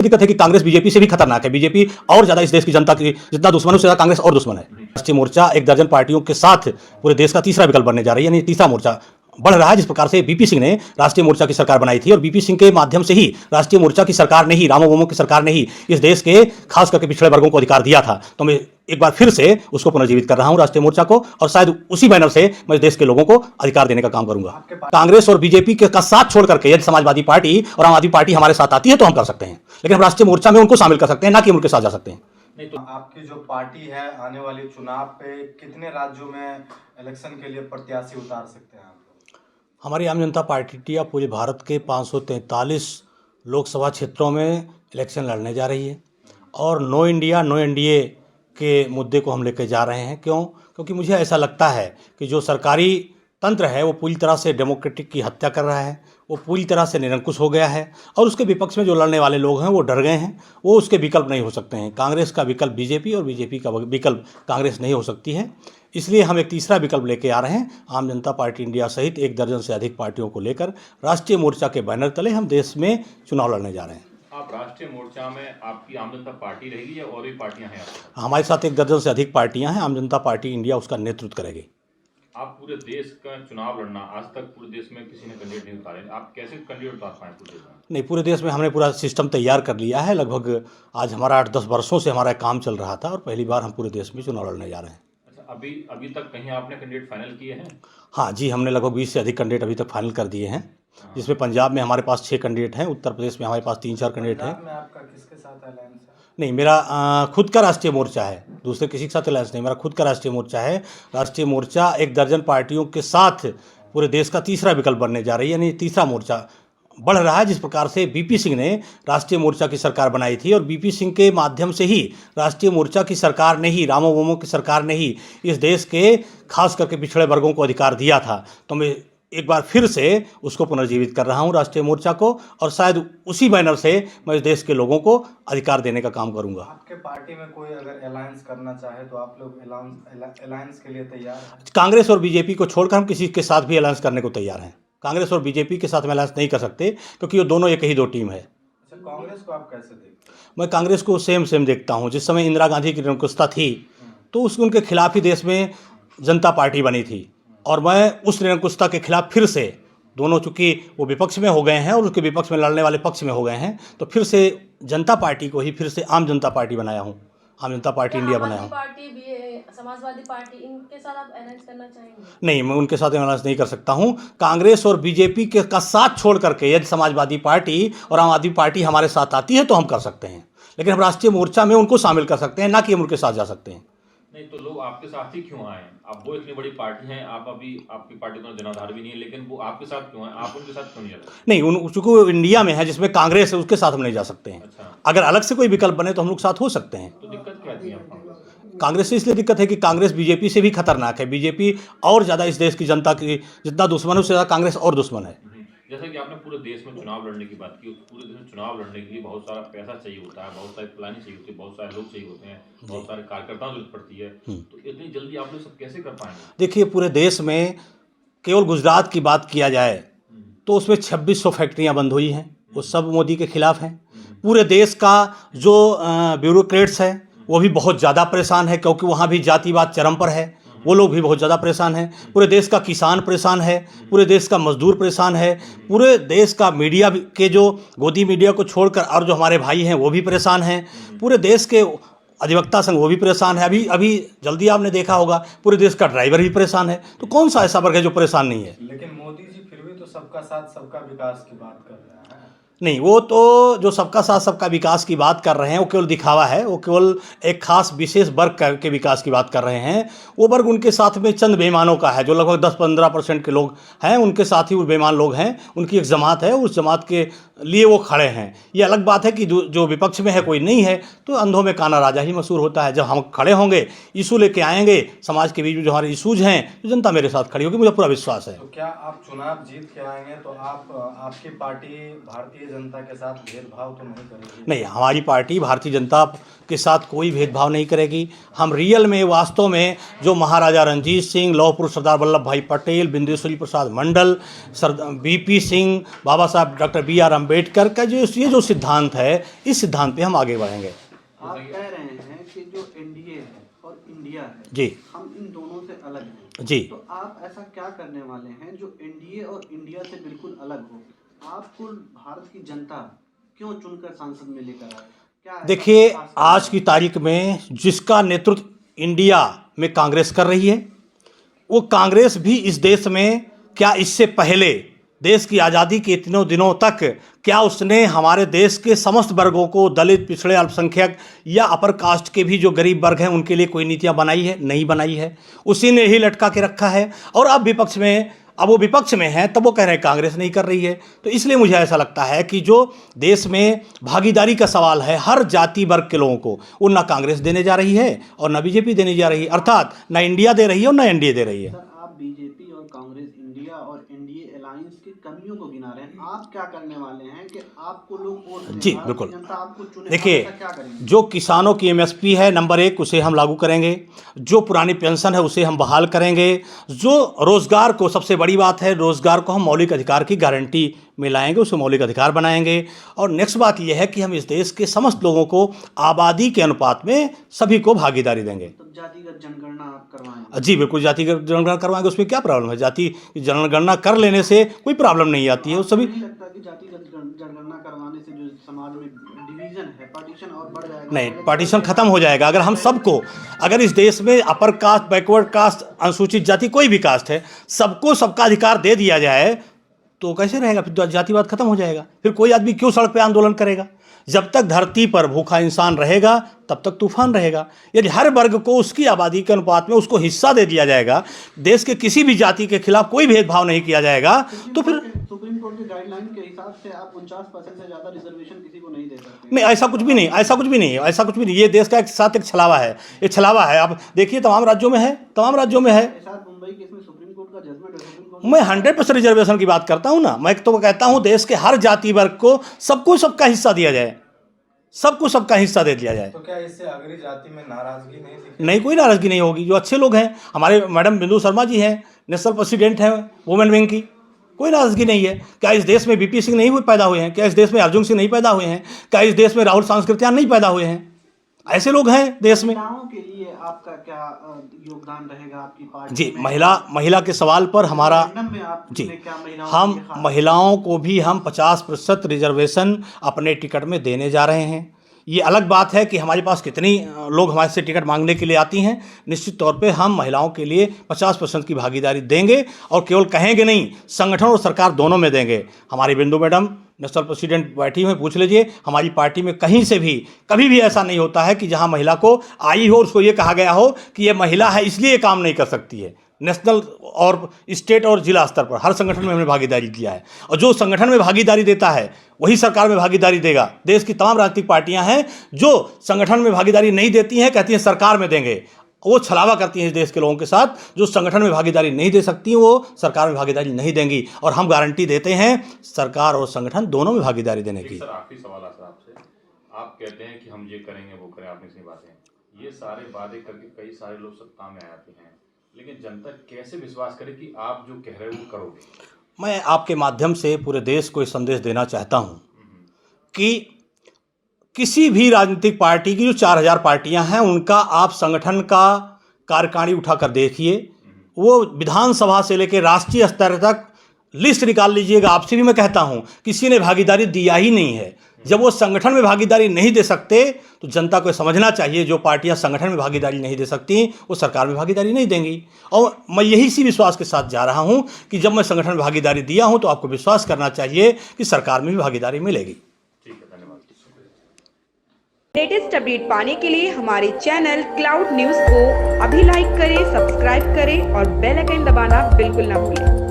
दिक्कत है कि कांग्रेस बीजेपी से भी खतरनाक है। बीजेपी और ज्यादा इस देश की जनता की जितना दुश्मन है उससे ज्यादा कांग्रेस और दुश्मन है। राष्ट्रीय मोर्चा एक दर्जन पार्टियों के साथ पूरे देश का तीसरा विकल्प बनने जा रही है, यानी तीसरा मोर्चा बढ़ रहा है। जिस प्रकार से बीपी सिंह ने राष्ट्रीय मोर्चा की सरकार बनाई थी और बीपी सिंह के माध्यम से ही राष्ट्रीय मोर्चा की सरकार ने ही, रामो वोमो की सरकार ने ही इस देश के खास करके पिछड़े वर्गों को अधिकार दिया था। तो मैं एक बार फिर से उसको पुनर्जीवित कर रहा हूं, राष्ट्रीय मोर्चा को, और शायद उसी बैनर से मैं इस देश के लोगों को अधिकार देने का काम करूंगा। कांग्रेस और बीजेपी का साथ छोड़ करके यदि समाजवादी पार्टी और आम आदमी पार्टी हमारे साथ आती है तो हम कर सकते हैं, लेकिन हम राष्ट्रीय मोर्चा में उनको शामिल कर सकते हैं, ना कि उनके साथ जा सकते हैं। नहीं तो आपकी जो पार्टी है आने वाले चुनाव पे कितने राज्यों में इलेक्शन के लिए प्रत्याशी उतार सकते हैं आप लोग? हमारी आम जनता पार्टी अब पूरे भारत के 543 लोकसभा क्षेत्रों में इलेक्शन लड़ने जा रही है और नो इंडिया नो एनडीए के मुद्दे को हम लेकर जा रहे हैं। क्योंकि मुझे ऐसा लगता है कि जो सरकारी तंत्र है वो पूरी तरह से डेमोक्रेटिक की हत्या कर रहा है, वो पूरी तरह से निरंकुश हो गया है और उसके विपक्ष में जो लड़ने वाले लोग हैं वो डर गए हैं, वो उसके विकल्प नहीं हो सकते हैं। कांग्रेस का विकल्प बीजेपी और बीजेपी का विकल्प कांग्रेस नहीं हो सकती है। इसलिए हम एक तीसरा विकल्प लेके आ रहे हैं। आम जनता पार्टी इंडिया सहित एक दर्जन से अधिक पार्टियों को लेकर राष्ट्रीय मोर्चा के बैनर तले हम देश में चुनाव लड़ने जा रहे हैं। आप राष्ट्रीय मोर्चा में आपकी आम जनता पार्टी रहेगी या और भी पार्टियां हैं? हमारे साथ एक दर्जन से अधिक पार्टियां हैं। आम जनता पार्टी इंडिया उसका नेतृत्व करेगी। आप पूरे देश का चुनाव लड़ना, आज तक पूरे देश में किसी ने कैंडिडेट नहीं उतारे, आप कैसे कैंडिडेट उतार पाए पूरे देश में? नहीं, पूरे देश में हमने पूरा सिस्टम तैयार कर लिया है। लगभग आज हमारा 8-10 वर्षों से हमारा काम चल रहा था और पहली बार हम पूरे देश में चुनाव लड़ने जा रहे हैं। अच्छा, अभी तक कहीं आपने कैंडिडेट फाइनल किए हैं? हाँ जी, हमने लगभग 20 से अधिक कैंडिडेट अभी तक फाइनल कर दिए हैं, जिसमें पंजाब में हमारे पास 6 कैंडिडेट हैं, उत्तर प्रदेश में हमारे पास 3-4 कैंडिडेट हैं। में आपका किसके साथ अलायंस है? नहीं, मेरा खुद का राष्ट्रीय मोर्चा है, दूसरे किसी के साथ अलायंस नहीं, मेरा खुद का राष्ट्रीय मोर्चा है। राष्ट्रीय मोर्चा एक दर्जन पार्टियों के साथ पूरे देश का तीसरा विकल्प बनने जा रही है, यानी तीसरा मोर्चा बढ़ रहा है। जिस प्रकार से बीपी सिंह ने राष्ट्रीय मोर्चा की सरकार बनाई थी और बीपी सिंह के माध्यम से ही राष्ट्रीय मोर्चा की सरकार ने ही, रामो वोमो की सरकार ने ही इस देश के खास करके पिछड़े वर्गों को अधिकार दिया था। तो मैं एक बार फिर से उसको पुनर्जीवित कर रहा हूं, राष्ट्रीय मोर्चा को, और शायद उसी बैनर से मैं इस देश के लोगों को अधिकार देने का काम करूंगा। आपके पार्टी में कोई अगर अलायंस करना चाहे तो आप लोग अलायंस के लिए तैयार हैं? कांग्रेस और बीजेपी को छोड़कर हम किसी के साथ भी अलायंस करने को तैयार हैं। कांग्रेस और बीजेपी के साथ में अलायंस नहीं कर सकते क्योंकि ये दोनों एक ही दो टीम है। अच्छा, कांग्रेस को आप कैसे देखते हैं? मैं कांग्रेस को सेम देखता हूँ। जिस समय इंदिरा गांधी की निरंकुशता थी तो उनके खिलाफ ही देश में जनता पार्टी बनी थी और मैं उस निरंकुशता के खिलाफ फिर से, दोनों चूंकि वो विपक्ष में हो गए हैं और उसके विपक्ष में लड़ने वाले पक्ष में हो गए हैं, तो फिर से जनता पार्टी को ही फिर से आम जनता पार्टी बनाया हूँ, आम जनता पार्टी इंडिया बनाया हूँ। समाजवादी पार्टी, इनके साथ आप अलायंस करना चाहेंगे? नहीं, मैं उनके साथ अलायंस नहीं कर सकता हूँ। कांग्रेस और बीजेपी का साथ छोड़ करके यदि समाजवादी पार्टी और आम आदमी पार्टी हमारे साथ आती है तो हम कर सकते हैं, लेकिन हम राष्ट्रीय मोर्चा में उनको शामिल कर सकते हैं, ना कि हम उनके साथ जा सकते हैं। नहीं तो लोग आपके साथ ही क्यों आए? आप वो इतनी बड़ी पार्टी हैं, आप अभी आपकी पार्टी का जनाधार भी नहीं है, लेकिन वो आपके साथ क्यों आए? आप उनके साथ क्यों नहीं आए? नहीं, चूंकि वो इंडिया में है जिसमें कांग्रेस है, उसके साथ हम नहीं जा सकते हैं। अच्छा, अगर अलग से कोई विकल्प बने तो हम लोग साथ हो सकते हैं। तो दिक्कत क्या थी आपको? कांग्रेस से इसलिए दिक्कत है कि कांग्रेस बीजेपी से भी खतरनाक है। बीजेपी और ज़्यादा इस देश की जनता की जितना दुश्मन है उससे ज़्यादा कांग्रेस और दुश्मन है। जैसे कि आपने पूरे देश में चुनाव लड़ने की बात की, पूरे देश में चुनाव लड़ने के लिए बहुत सारा पैसा चाहिए होता है, बहुत सारी प्लानिंग चाहिए होती है, बहुत सारे लोग चाहिए होते हैं, बहुत सारे कार्यकर्ताओं की जरूरत पड़ती है। तो इतनी जल्दी आप लोग सब कैसे कर पाएंगे? देखिए, पूरे देश में केवल गुजरात की बात किया जाए तो उसमें 2600 फैक्ट्रियाँ बंद हुई हैं, वो सब मोदी के खिलाफ हैं। पूरे देश का जो ब्यूरोक्रेट्स है वो भी बहुत ज़्यादा परेशान है, क्योंकि वहाँ भी जातिवाद चरम पर है, वो लोग भी बहुत ज़्यादा परेशान हैं। पूरे देश का किसान परेशान है, पूरे देश का मजदूर परेशान है, पूरे देश का मीडिया के जो गोदी मीडिया को छोड़कर और जो हमारे भाई हैं वो भी परेशान हैं, पूरे देश के अधिवक्ता संघ वो भी परेशान है। अभी जल्दी आपने देखा होगा पूरे देश का ड्राइवर भी परेशान है। तो कौन सा ऐसा वर्ग है जो परेशान नहीं है? लेकिन मोदी जी फिर भी तो सबका साथ सबका विकास की बात कर रहे हैं। नहीं, वो तो जो सबका साथ सबका विकास की बात कर रहे हैं वो केवल दिखावा है, वो केवल एक खास विशेष वर्ग के विकास की बात कर रहे हैं। वो वर्ग उनके साथ में चंद बेईमानों का है, जो लगभग 10-15% के लोग हैं, उनके साथ ही वो बेईमान लोग हैं। उनकी एक जमात है, उस जमात के लिए वो खड़े हैं। ये अलग बात है कि जो विपक्ष में है कोई नहीं है तो अंधों में काना राजा ही मशहूर होता है। जब हम खड़े होंगे, इशू लेके आएंगे, समाज के बीच में जो हमारे इशूज हैं, तो जनता मेरे साथ खड़ी होगी, मुझे पूरा विश्वास है। तो क्या आप चुनाव जीत के आएंगे तो आपकी पार्टी भारतीय जनता के साथ भेदभाव तो नहीं करेगी? नहीं, हमारी पार्टी भारतीय जनता के साथ कोई भेदभाव नहीं करेगी। हम रियल में वास्तव में जो महाराजा रणजीत सिंह, लौह पुरुष सरदार वल्लभ भाई पटेल, बिंदेश्वरी प्रसाद मंडल, बीपी सिंह, बाबा साहब डॉक्टर BR अम्बेडकर का ये जो सिद्धांत है, इस सिद्धांत पे हम आगे बढ़ेंगे। आप कह रहे हैं कि जो एनडीए है और इंडिया है जी, हम इन दोनों से अलग हैं जी। तो आप ऐसा क्या करने वाले हैं जो एनडीए और इंडिया से बिल्कुल अलग हो? आपको भारत की जनता क्यों चुनकर संसद में लेकर आए? क्या ऐसा देखिए, खास आज की तारीख में जिसका नेतृत्व इंडिया में कांग्रेस कर रही है, वो कांग्रेस भी इस देश में, क्या इससे पहले देश की आज़ादी के इतने दिनों तक क्या उसने हमारे देश के समस्त वर्गों को, दलित, पिछड़े, अल्पसंख्यक या अपर कास्ट के भी जो गरीब वर्ग हैं उनके लिए कोई नीतियां बनाई है? नहीं बनाई है। उसी ने ही लटका के रखा है। और अब विपक्ष में, अब वो विपक्ष में है तब वो कह रहे हैं कांग्रेस नहीं कर रही है। तो इसलिए मुझे ऐसा लगता है कि जो देश में भागीदारी का सवाल है हर जाति वर्ग के लोगों को, वो ना कांग्रेस देने जा रही है और ना बीजेपी देने जा रही है, अर्थात ना इंडिया दे रही है और ना एनडीए दे रही है। सर, आप बीजेपी और कांग्रेस, इंडिया और एनडीए अलायंस की कमियों को गिना रहे हैं। आप क्या करने वाले हैं कि आपको लोग वोट दें? जी, भारत की बिल्कुल। जनता आपको चुने, देखिए, आप ऐसा क्या करेंगे? जो किसानों की MSP है नंबर 1 उसे हम लागू करेंगे, जो पुरानी पेंशन है उसे हम बहाल करेंगे, जो रोज़गार को, सबसे बड़ी बात है रोज़गार को हम मौलिक अधिकार की गारंटी में लाएंगे, उसे मौलिक अधिकार बनाएंगे। और नेक्स्ट बात यह है कि हम इस देश के समस्त लोगों को आबादी के अनुपात में सभी को भागीदारी देंगे। तो जातिगत जनगणना आप करवाएंगे? जी बिल्कुल, जातिगत जनगणना करवाएंगे, उसमें क्या प्रॉब्लम है? जाति जनगणना कर लेने से कोई प्रॉब्लम नहीं आती है। वो सभी नहीं लगता कि जातिगत जनगणना करवाने से जो समाज में डिवीजन है, पार्टीशन और बढ़ जाएगा? नहीं, पार्टीशन खत्म हो जाएगा। अगर हम सबको, अगर इस देश में अपर कास्ट, बैकवर्ड कास्ट, अनुसूचित जाति, कोई भी कास्ट है, सबको सबका अधिकार दे दिया जाए तो कैसे रहेगा? फिर जातिवाद खत्म हो जाएगा। फिर कोई आदमी क्यों सड़क पे आंदोलन करेगा? जब तक धरती पर भूखा इंसान रहेगा तब तक तूफान रहेगा। यदि हर वर्ग को उसकी आबादी के अनुपात में उसको हिस्सा दे दिया जाएगा, देश के किसी भी जाति के खिलाफ कोई भेदभाव नहीं किया जाएगा, तो फिर सुप्रीम कोर्ट की गाइडलाइन के हिसाब से आप 49% से ज्यादा रिजर्वेशन किसी को नहीं दे सकते। नहीं, ऐसा कुछ भी नहीं, ऐसा कुछ भी नहीं है, ऐसा कुछ भी नहीं। ये देश का एक साथ एक छलावा है, ये छलावा है। आप देखिए तमाम राज्यों में है, तमाम राज्यों में है। मुंबई केस में सुप्रीम कोर्ट का जजमेंट है, सुप्रीम कोर्ट मैं 100% रिजर्वेशन की बात करता हूँ ना। मैं तो कहता हूँ देश के हर जाति वर्ग को सबको सबका हिस्सा दिया जाए, सबको सबका हिस्सा दे दिया जाए। तो क्या इससे अगली जाति में नाराजगी नहीं दिखेगी? नहीं, कोई नाराजगी नहीं होगी। जो अच्छे लोग हैं, हमारे मैडम बिंदु शर्मा जी हैं, नेशनल प्रेसिडेंट हैं वुमेन विंग की, कोई नाराजगी नहीं है। क्या इस देश में बीपी सिंह नहीं पैदा हुए हैं? क्या इस देश में अर्जुन सिंह नहीं पैदा हुए हैं? क्या इस देश में राहुल सांस्कृत्यायन नहीं पैदा हुए हैं? ऐसे लोग हैं देश में। महिलाओं के लिए आपका क्या योगदान रहेगा आपकी पार्टी जी, में? महिला के सवाल पर हमारा रेफरेंडम में आपने जी, क्या महिलाओं हम के लिए खास- महिलाओं को भी हम 50% रिजर्वेशन अपने टिकट में देने जा रहे हैं। ये अलग बात है कि हमारे पास कितनी लोग हमारे से टिकट मांगने के लिए आती हैं। निश्चित तौर पे हम महिलाओं के लिए 50% की भागीदारी देंगे, और केवल कहेंगे नहीं, संगठन और सरकार दोनों में देंगे। हमारी बिंदु मैडम नेशनल प्रेसिडेंट बैठी हुई, पूछ लीजिए हमारी पार्टी में कहीं से भी कभी भी ऐसा नहीं होता है कि जहां महिला को आई हो उसको ये कहा गया हो कि ये महिला है इसलिए काम नहीं कर सकती है। नेशनल और स्टेट और जिला स्तर पर हर संगठन में हमने भागीदारी दिया है, और जो संगठन में भागीदारी देता है वही सरकार में भागीदारी देगा। देश की तमाम राजनीतिक पार्टियां हैं जो संगठन में भागीदारी नहीं देती हैं, कहती हैं सरकार में देंगे। वो छलावा करती हैं इस देश के लोगों के साथ। जो संगठन में भागीदारी नहीं दे सकती वो सरकार में भागीदारी नहीं देंगी, और हम गारंटी देते हैं सरकार और संगठन दोनों में भागीदारी देने की। सर आखिरी सवाल है सर आपसे, आप कहते हैं कि हम ये करेंगे वो करें, आपने सही बातें, ये सारे वादे करके कई सारे लोग सत्ता में आ जाते हैं, लेकिन जनता कैसे विश्वास करे कि आप जो कह रहे हो वो करोगे? मैं आपके माध्यम से पूरे देश को एक संदेश देना चाहता हूँ कि किसी भी राजनीतिक पार्टी की जो 4000 पार्टियां हैं उनका आप संगठन का कार्यकारिणी उठाकर देखिए, वो विधानसभा से लेकर राष्ट्रीय स्तर तक लिस्ट निकाल लीजिएगा। आपसे भी मैं कहता हूं किसी ने भागीदारी दिया ही नहीं है। जब वो संगठन में भागीदारी नहीं दे सकते तो जनता को समझना चाहिए जो पार्टियां संगठन में भागीदारी नहीं दे सकती वो सरकार में भागीदारी नहीं देंगी। और मैं यही इसी विश्वास के साथ जा रहा हूं कि जब मैं संगठन में भागीदारी दिया हूं तो आपको विश्वास करना चाहिए कि सरकार में भी भागीदारी मिलेगी। ठीक है, धन्यवाद। लेटेस्ट अपडेट पाने के लिए हमारे चैनल क्लाउड न्यूज़ को अभी लाइक करें, सब्सक्राइब करें और बेल आइकन दबाना बिल्कुल ना भूलें।